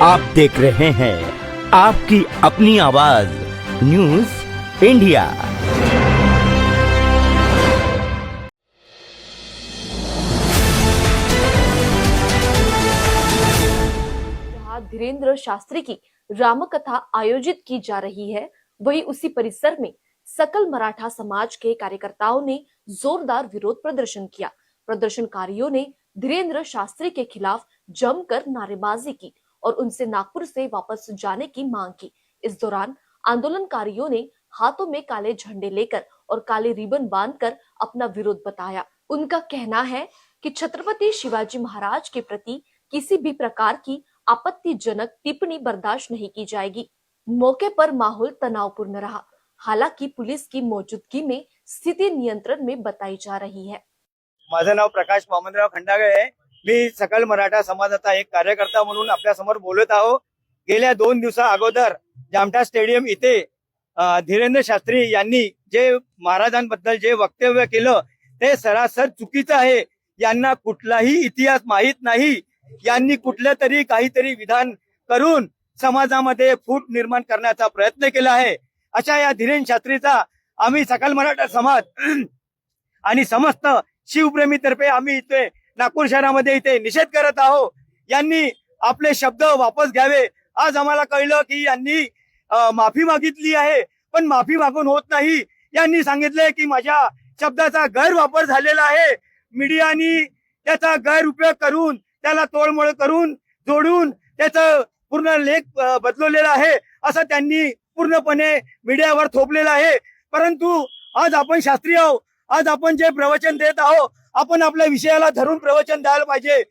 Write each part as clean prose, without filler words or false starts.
आप देख रहे हैं आपकी अपनी आवाज न्यूज इंडिया। जहां धीरेन्द्र शास्त्री की रामकथा आयोजित की जा रही है, वहीं उसी परिसर में सकल मराठा समाज के कार्यकर्ताओं ने जोरदार विरोध प्रदर्शन किया। प्रदर्शनकारियों ने धीरेन्द्र शास्त्री के खिलाफ जमकर नारेबाजी की और उनसे नागपुर से वापस जाने की मांग की। इस दौरान आंदोलनकारियों ने हाथों में काले झंडे लेकर और काले रिबन बांधकर अपना विरोध बताया। उनका कहना है कि छत्रपति शिवाजी महाराज के प्रति किसी भी प्रकार की आपत्तिजनक टिप्पणी बर्दाश्त नहीं की जाएगी। मौके पर माहौल तनावपूर्ण रहा। हालांकि पुलिस की मौजूदगी में स्थिति नियंत्रण में बताई जा रही है। माझं नाव प्रकाश वामनराव खंडागळे आहे। मी सकल मराठा समाजाचा एक कार्यकर्ता म्हणून आपल्या समोर बोलत आहो। गेल्या 2 दिवसा अगोदर जामठा स्टेडियम इथे धीरेन्द्र शास्त्री यांनी जे महाराजांबद्दल जे वक्तव्य केलं ते सरासर चुकीचं आहे। यांना कुठलाही इतिहास माहित नाही। यांनी कुठल्या तरी काहीतरी विधान करून समाजामध्ये फूट निर्माण करण्याचा प्रयत्न केला आहे। अशा या धीरेन्द्र शास्त्रीचा आम्ही सकल मराठा समाज आणि समस्त शिवप्रेमी तर्फे आम्ही इथे नागपूर शहरामध्ये इथे निषेध करत आहोत। यांनी आपले शब्द वापस घ्यावे। आज आम्हाला कळलं की यांनी माफी मागितली आहे, पण माफी मागून होत नाही। यांनी सांगितले की माझ्या शब्दाचा गैरवापर झालेला आहे। मीडियानी त्याचा गैरउपयोग करून त्याला तोडमोड करून जोडून त्याचा पूर्ण लेख बदलवलेला आहे असं त्यांनी पूर्णपणे मीडियावर थोपलेलं आहे। परंतु आज आपण शास्त्री आहोत। आज आपण जे प्रवचन देत आहोत, आपण आपल्या विषयाला धरून प्रवचन द्यायला पाहिजे।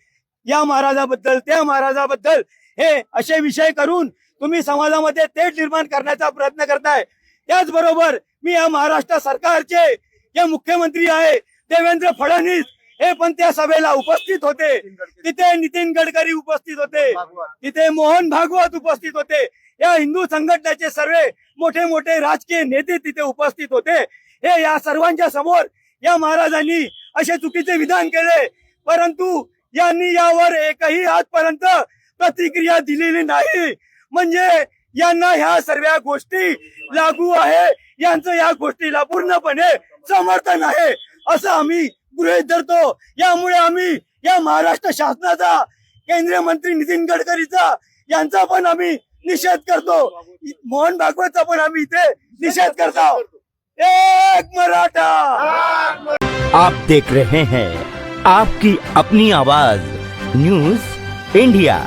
या महाराजाबद्दल त्या महाराजाबद्दल हे असे विषय करून तुम्ही समाजामध्ये तेढ निर्माण करण्याचा प्रयत्न करताय। त्याचबरोबर मी या महाराष्ट्र सरकारचे जे मुख्यमंत्री आहे देवेंद्र फडणवीस हे पण त्या सभेला उपस्थित होते। तिथे नितीन गडकरी उपस्थित होते, तिथे मोहन भागवत उपस्थित होते। या हिंदू संघटनेचे सर्व मोठे मोठे राजकीय नेते तिथे उपस्थित होते। हे या सर्वांच्या समोर या महाराजांनी असे चुकीचे विधान केले, परंतु यांनी यावर एकही आजपर्यंत प्रतिक्रिया दिलेली नाही। म्हणजे यांना ह्या सर्व गोष्टी लागू आहे, यांचं या गोष्टीला पूर्णपणे समर्थन आहे असं आम्ही गृहीत धरतो। यामुळे आम्ही या महाराष्ट्र शासनाचा, केंद्रीय मंत्री नितीन गडकरीचा यांचा पण आम्ही निषेध करतो। मोहन भागवतचा पण आम्ही इथे निषेध करतो। एक मराठा। आप देख रहे हैं आपकी अपनी आवाज न्यूज इंडिया।